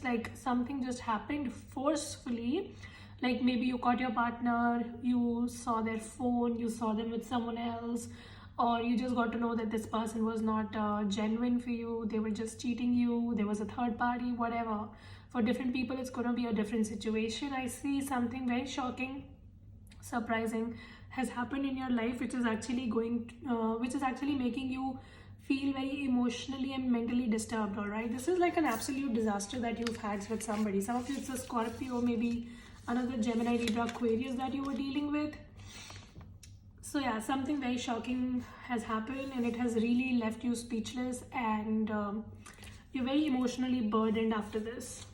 like something just happened forcefully. Like maybe you caught your partner, you saw their phone, you saw them with someone else, or you just got to know that this person was not genuine for you, they were just cheating you, there was a third party, whatever. For different people it's going to be a different situation. I see something very shocking, surprising has happened in your life, which is actually which is actually making you feel very emotionally and mentally disturbed. All right, this is like an absolute disaster that you've had with somebody. Some of you it's a Scorpio, maybe another Gemini, Libra, Aquarius that you were dealing with. So yeah, something very shocking has happened and it has really left you speechless, and you're very emotionally burdened after this.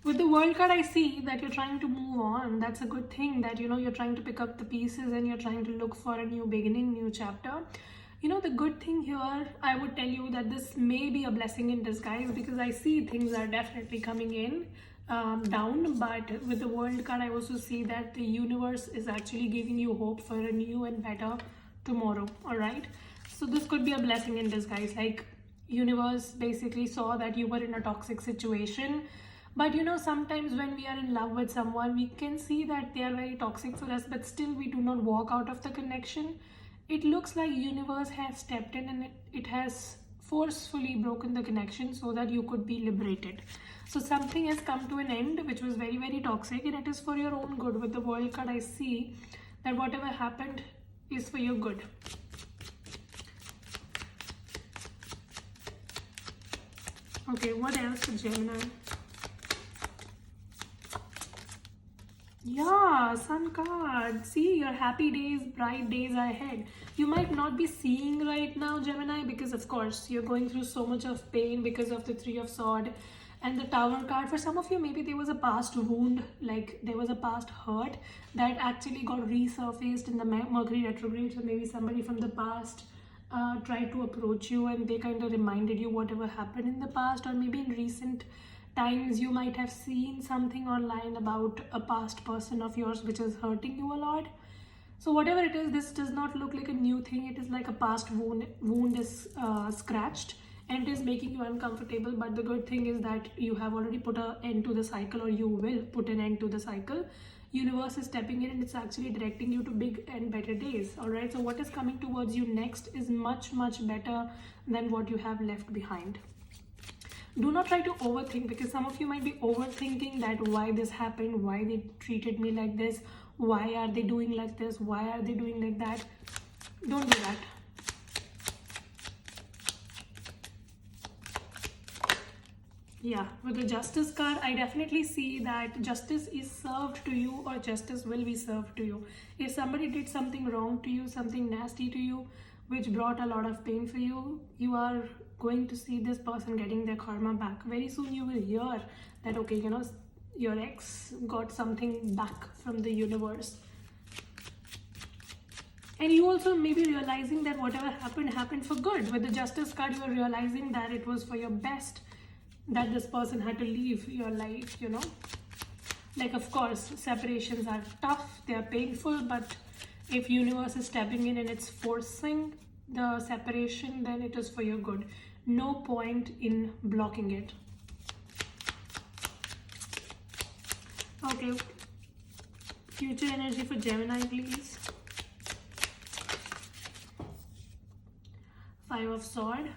With the World card, I see that you're trying to move on. That's a good thing, that you're trying to pick up the pieces and you're trying to look for a new beginning, new chapter. The good thing here, I would tell you that this may be a blessing in disguise, because I see things are definitely coming in down. But with the World card, I also see that the universe is actually giving you hope for a new and better tomorrow. All right, so this could be a blessing in disguise. Like universe basically saw that you were in a toxic situation. But sometimes when we are in love with someone, we can see that they are very toxic for us, but still we do not walk out of the connection. It looks like universe has stepped in and it has forcefully broken the connection so that you could be liberated. So something has come to an end which was very, very toxic, and it is for your own good. With the World card, I see that whatever happened is for your good. Okay, what else for Gemini? Yeah, Sun card. See, your happy days, bright days are ahead. You might not be seeing right now, Gemini, because of course you're going through so much of pain because of the Three of Swords and the Tower card. For some of you, maybe there was a past wound, like there was a past hurt that actually got resurfaced in the Mercury retrograde. So maybe somebody from the past tried to approach you and they kind of reminded you whatever happened in the past, or maybe in recent times you might have seen something online about a past person of yours which is hurting you a lot. So whatever it is, this does not look like a new thing. It is like a past wound is scratched and it is making you uncomfortable. But the good thing is that you have already put an end to the cycle, or you will put an end to the cycle. Universe is stepping in and it's actually directing you to big and better days. All right, so what is coming towards you next is much, much better than what you have left behind. Do not try to overthink, because some of you might be overthinking that why this happened, why they treated me like this, why are they doing like this, why are they doing like that. Don't do that. Yeah, with the Justice card, I definitely see that justice is served to you, or justice will be served to you. If somebody did something wrong to you, something nasty to you, which brought a lot of pain for you, you are going to see this person getting their karma back. Very soon you will hear that, okay, your ex got something back from the universe. And you also may be realizing that whatever happened for good. With the Justice card, you are realizing that it was for your best, that this person had to leave your life, Like, of course, separations are tough, they are painful, but if universe is stepping in and it's forcing the separation, then it is for your good. No point in blocking it. Okay, future energy for Gemini, please. Five of Swords.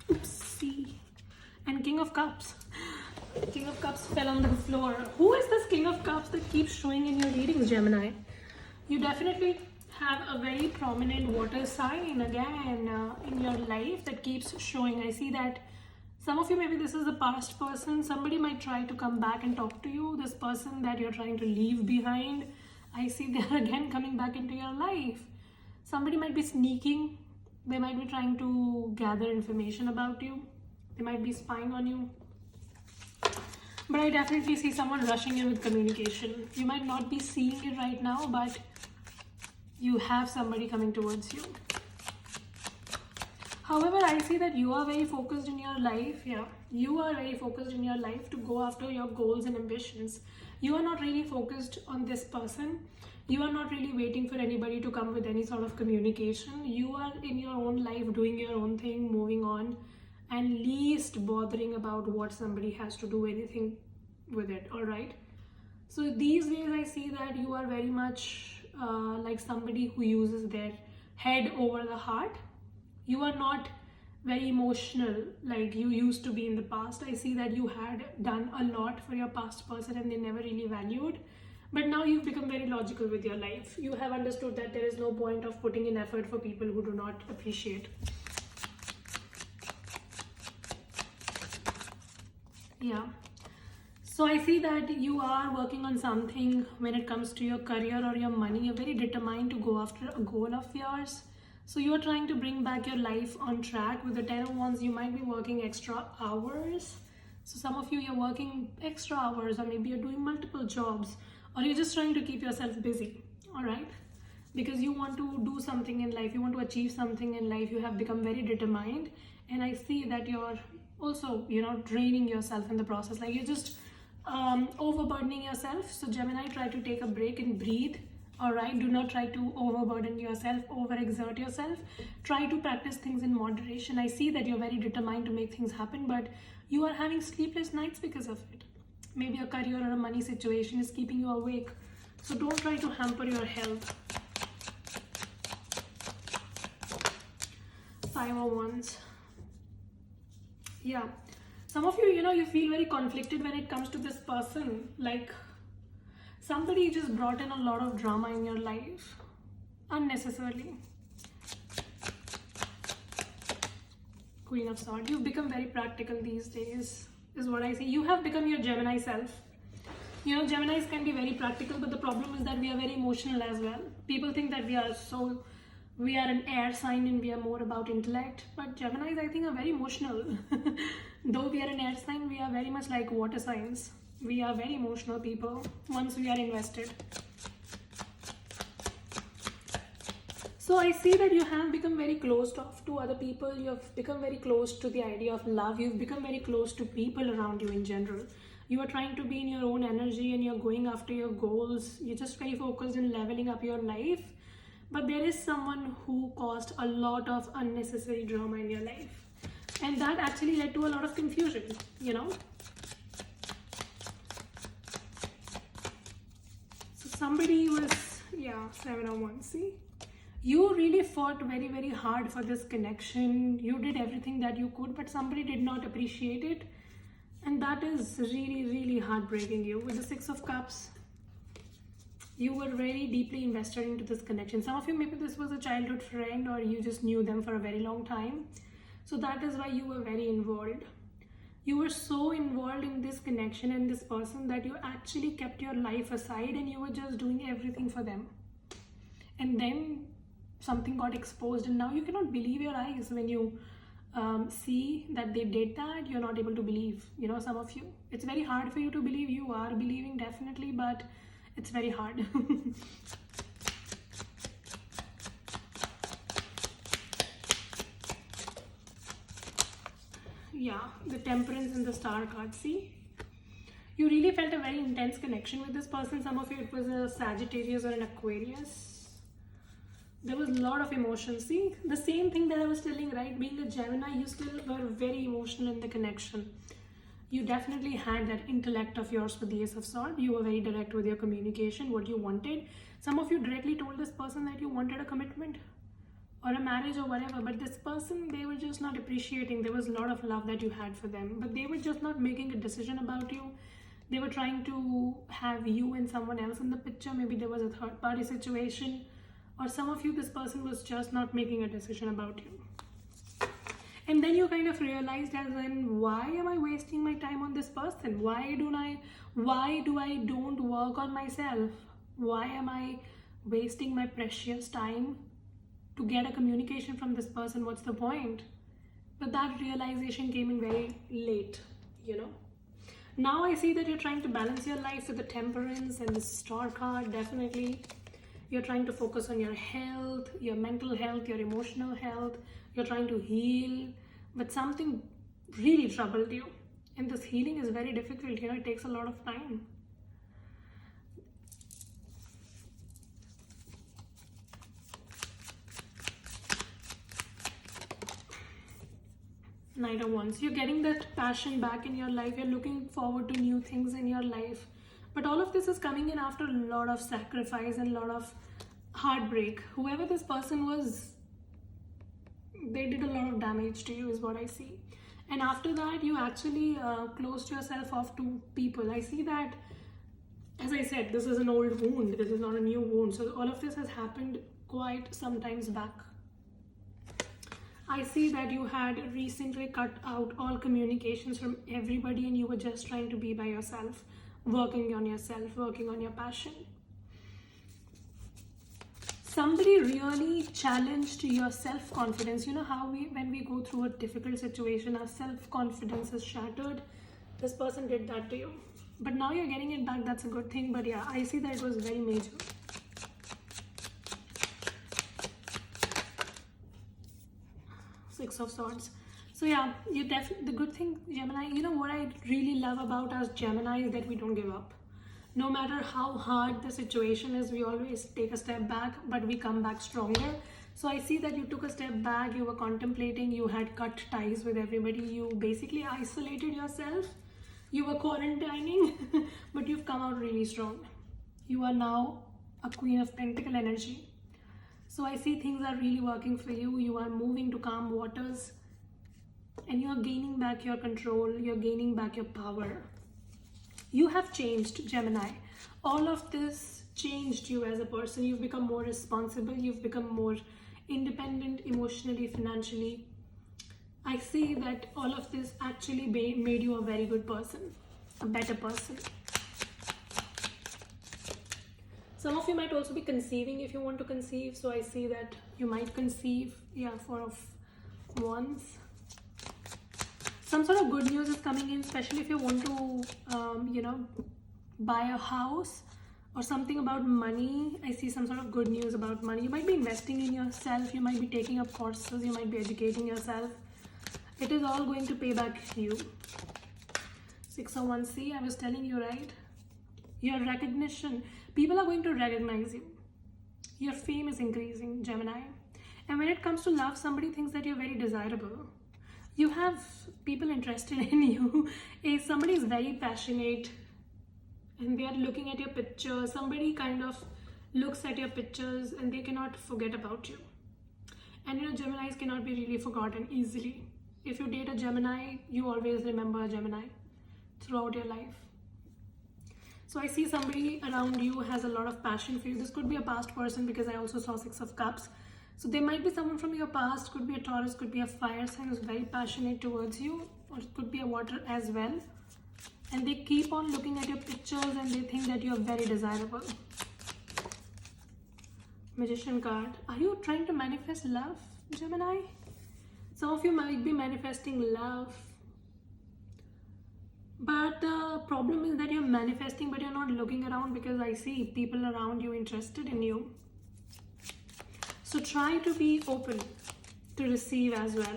Oopsie. And King of Cups. King of Cups fell on the floor. Who is this King of Cups that keeps showing in your readings, Gemini? You definitely have a very prominent water sign again in your life that keeps showing. I see that some of you, maybe this is a past person. Somebody might try to come back and talk to you. This person that you're trying to leave behind, I see they're again coming back into your life. Somebody might be sneaking. They might be trying to gather information about you. They might be spying on you. But I definitely see someone rushing in with communication. You might not be seeing it right now, but you have somebody coming towards you. However, I see that you are very focused in your life. Yeah, you are very focused in your life to go after your goals and ambitions. You are not really focused on this person. You are not really waiting for anybody to come with any sort of communication. You are in your own life, doing your own thing, moving on, and least bothering about what somebody has to do anything with it. All right. So these days I see that you are very much like somebody who uses their head over the heart. You are not very emotional like you used to be in the past. I see that you had done a lot for your past person and they never really valued. But now you've become very logical with your life. You have understood that there is no point of putting in effort for people who do not appreciate. Yeah. So I see that you are working on something when it comes to your career or your money. You're very determined to go after a goal of yours. So you are trying to bring back your life on track. With the 10 of Wands, you might be working extra hours. So some of you, you're working extra hours, or maybe you're doing multiple jobs, or you're just trying to keep yourself busy, all right? Because you want to do something in life, you want to achieve something in life, you have become very determined. And I see that you're also, draining yourself in the process. Like you're just overburdening yourself. So Gemini, try to take a break and breathe. All right, do not try to overburden yourself, overexert yourself. Try to practice things in moderation. I see that you're very determined to make things happen, but you are having sleepless nights because of it. Maybe a career or a money situation is keeping you awake. So don't try to hamper your health. 5 of Wands. Yeah. Some of you, you feel very conflicted when it comes to this person. Like somebody just brought in a lot of drama in your life unnecessarily. Queen of Swords. You've become very practical these days, is what I see. You have become your Gemini self. Geminis can be very practical, but the problem is that we are very emotional as well. People think that we are an air sign and we are more about intellect, but Geminis, I think, are very emotional. Though we are an air sign, we are very much like water signs. We are very emotional people once we are invested. So I see that you have become very closed off to other people. You have become very close to the idea of love. You've become very close to people around you in general. You are trying to be in your own energy and you're going after your goals. You're just very focused in leveling up your life. But there is someone who caused a lot of unnecessary drama in your life. And that actually led to a lot of confusion, So somebody was, 7 of Wands, see? You really fought very, very hard for this connection. You did everything that you could, but somebody did not appreciate it. And that is really, really heartbreaking you. With the 6 of Cups, you were very deeply invested into this connection. Some of you, maybe this was a childhood friend or you just knew them for a very long time. So that is why you were very involved. You were so involved in this connection and this person that you actually kept your life aside and you were just doing everything for them. And then something got exposed and now you cannot believe your eyes when you see that they did that. You're not able to believe, some of you. It's very hard for you to believe. You are believing definitely, but it's very hard. Yeah, the Temperance and the Star card, see? You really felt a very intense connection with this person. Some of you, it was a Sagittarius or an Aquarius. There was a lot of emotion. See, the same thing that I was telling, right? Being a Gemini, you still were very emotional in the connection. You definitely had that intellect of yours with the Ace of Swords. You were very direct with your communication, what you wanted. Some of you directly told this person that you wanted a commitment or a marriage or whatever, but this person, they were just not appreciating. There was a lot of love that you had for them, but they were just not making a decision about you. They were trying to have you and someone else in the picture. Maybe there was a third party situation, or some of you, this person was just not making a decision about you. And then you kind of realized, as in, why am I wasting my time on this person? Why do I don't work on myself? Why am I wasting my precious time to get a communication from this person? What's the point? But that realization came in very late, Now I see that you're trying to balance your life with the Temperance and the Star card. Definitely you're trying to focus on your health, your mental health, your emotional health. You're trying to heal, but something really troubled you, and this healing is very difficult. It takes a lot of time. Knight of Wands. You're getting that passion back in your life. You're looking forward to new things in your life. But all of this is coming in after a lot of sacrifice and a lot of heartbreak. Whoever this person was, they did a lot of damage to you, is what I see. And after that, you actually closed yourself off to people. I see that, as I said, this is an old wound. This is not a new wound. So all of this has happened quite some times back. I see that you had recently cut out all communications from everybody and you were just trying to be by yourself, working on yourself, working on your passion. Somebody really challenged your self-confidence. You know how when we go through a difficult situation, our self-confidence is shattered. This person did that to you. But now you're getting it back. That's a good thing. But yeah, I see that it was very major. Six of Swords. So yeah, you the good thing, Gemini, you know what I really love about us Gemini is that we don't give up. No matter how hard the situation is, we always take a step back, but we come back stronger. So I see that you took a step back, you were contemplating, you had cut ties with everybody, you basically isolated yourself, you were quarantining, but you've come out really strong. You are now a Queen of Pentacle energy. So I see things are really working for you. You are moving to calm waters and you are gaining back your control. You're gaining back your power. You have changed, Gemini. All of this changed you as a person. You've become more responsible. You've become more independent emotionally, financially. I see that all of this actually made you a very good person, a better person. Some of you might also be conceiving if you want to conceive. So I see that you might conceive. Yeah, Four of Wands. Some sort of good news is coming in, especially if you want to, buy a house or something about money. I see some sort of good news about money. You might be investing in yourself. You might be taking up courses. You might be educating yourself. It is all going to pay back you. Six of Wands. See, I was telling you, right? Your recognition. People are going to recognize you. Your fame is increasing, Gemini. And when it comes to love, somebody thinks that you're very desirable. You have people interested in you. If somebody is very passionate and they are looking at your picture, somebody kind of looks at your pictures and they cannot forget about you. And Geminis cannot be really forgotten easily. If you date a Gemini, you always remember a Gemini throughout your life. So I see somebody around you has a lot of passion for you. This could be a past person because I also saw Six of Cups. So there might be someone from your past, could be a Taurus, could be a fire sign who's very passionate towards you, or it could be a water as well. And they keep on looking at your pictures and they think that you're very desirable. Magician card. Are you trying to manifest love, Gemini? Some of you might be manifesting love. But the problem is that you're manifesting but you're not looking around because I see people around you interested in you. So try to be open to receive as well.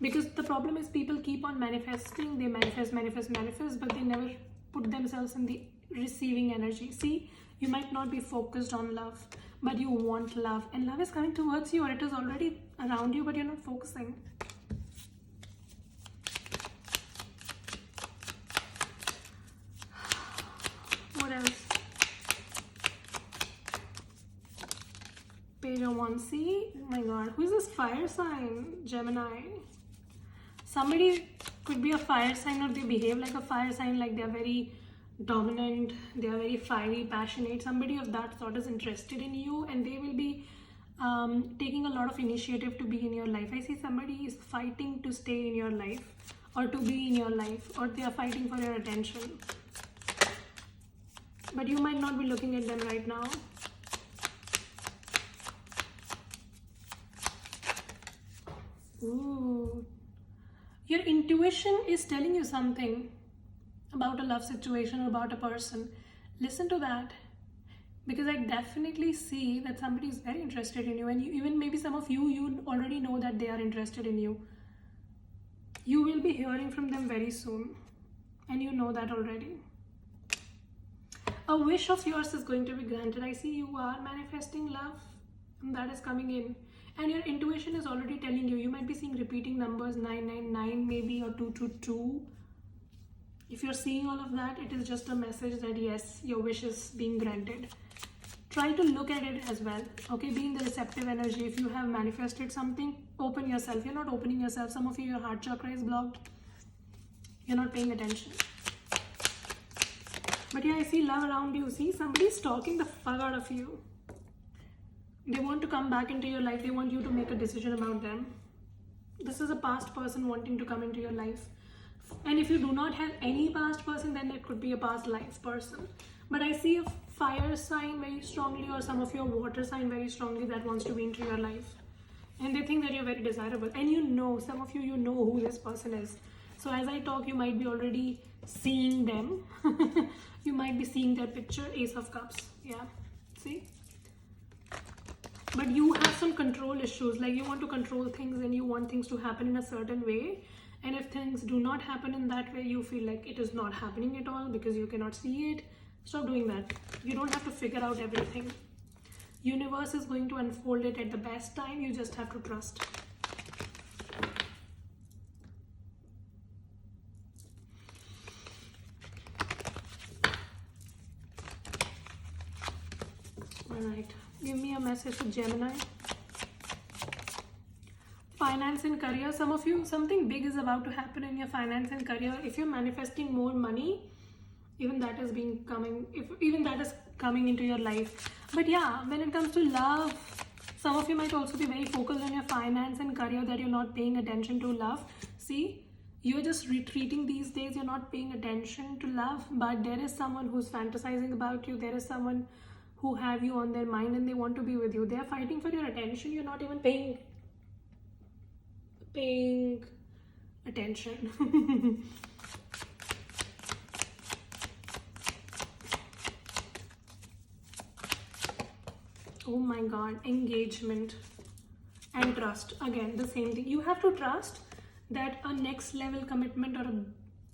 Because the problem is people keep on manifesting. They manifest, but they never put themselves in the receiving energy. See, you might not be focused on love, but you want love. And love is coming towards you or it is already around you, but you're not focusing. What else? Page of Wands. See, oh my god, who is this fire sign? Gemini. Somebody could be a fire sign or they behave like a fire sign, like they're very dominant, they're very fiery, passionate. Somebody of that sort is interested in you and they will be taking a lot of initiative to be in your life. I see somebody is fighting to stay in your life or to be in your life, or they are fighting for your attention. But you might not be looking at them right now. Ooh. Your intuition is telling you something about a love situation or about a person. Listen to that. Because I definitely see that somebody is very interested in you. And even maybe some of you already know that they are interested in you. You will be hearing from them very soon. And you know that already. A wish of yours is going to be granted. I see you are manifesting love and that is coming in. and your intuition is already telling you. You might be seeing repeating numbers 999 maybe, or 222. If you're seeing all of that, it is just a message that yes, your wish is being granted. Try to look at it as well, okay? Be in the receptive energy. If you have manifested something, open yourself. You're not opening yourself. Some of you, your heart chakra is blocked. You're not paying attention. But yeah, I see love around you. See, somebody's stalking the fuck out of you. They want to come back into your life. They want you to make a decision about them. This is a past person wanting to come into your life. And if you do not have any past person, then it could be a past life person. But I see a fire sign very strongly, or some of your water sign very strongly, that wants to be into your life. And they think that you're very desirable. And you know, some of you, you know who this person is. So as I talk, you might be already seeing them. You might be seeing their picture, Ace of Cups. Yeah, see? But you have some control issues, like you want to control things and you want things to happen in a certain way. And if things do not happen in that way, you feel like it is not happening at all because you cannot see it. Stop doing that. You don't have to figure out everything. Universe is going to unfold it at the best time. You just have to trust. Alright, give me a message for Gemini. Finance and career. Some of you, something big is about to happen in your finance and career. If you're manifesting more money, even that is coming into your life. But yeah, when it comes to love, some of you might also be very focused on your finance and career, that you're not paying attention to love. See, you're just retreating these days. You're not paying attention to love, but there is someone who's fantasizing about you. There is someone who have you on their mind and they want to be with you. They are fighting for your attention. You're not even paying attention. Oh my god, engagement and trust. Again, the same thing. You have to trust that a next level commitment or a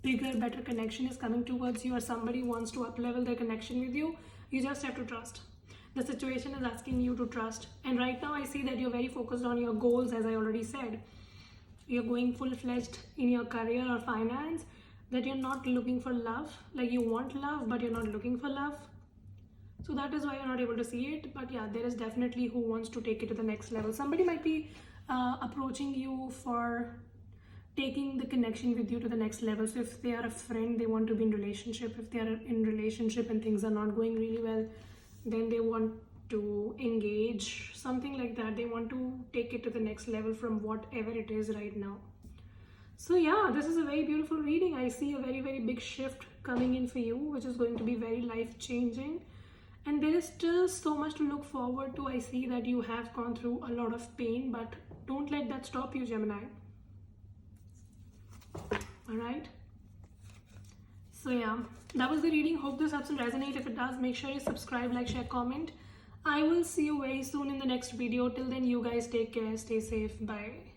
bigger, better connection is coming towards you, or somebody wants to up level their connection with you. You just have to trust. The situation is asking you to trust. And right now I see that you're very focused on your goals, as I already said. You're going full-fledged in your career or finance, that you're not looking for love. Like you want love, but you're not looking for love. So that is why you're not able to see it. But yeah, there is definitely who wants to take it to the next level. Somebody might be approaching you for taking the connection with you to the next level. So if they are a friend, they want to be in relationship. If they are in relationship and things are not going really well, then they want to engage, something like that. They want to take it to the next level from whatever it is right now. So yeah, this is a very beautiful reading. I see a very, very big shift coming in for you, which is going to be very life-changing. And there is still so much to look forward to. I see that you have gone through a lot of pain, but don't let that stop you, Gemini. Alright? So yeah, that was the reading. Hope this helps and resonate. If it does, make sure you subscribe, like, share, comment. I will see you very soon in the next video. Till then, you guys take care. Stay safe. Bye.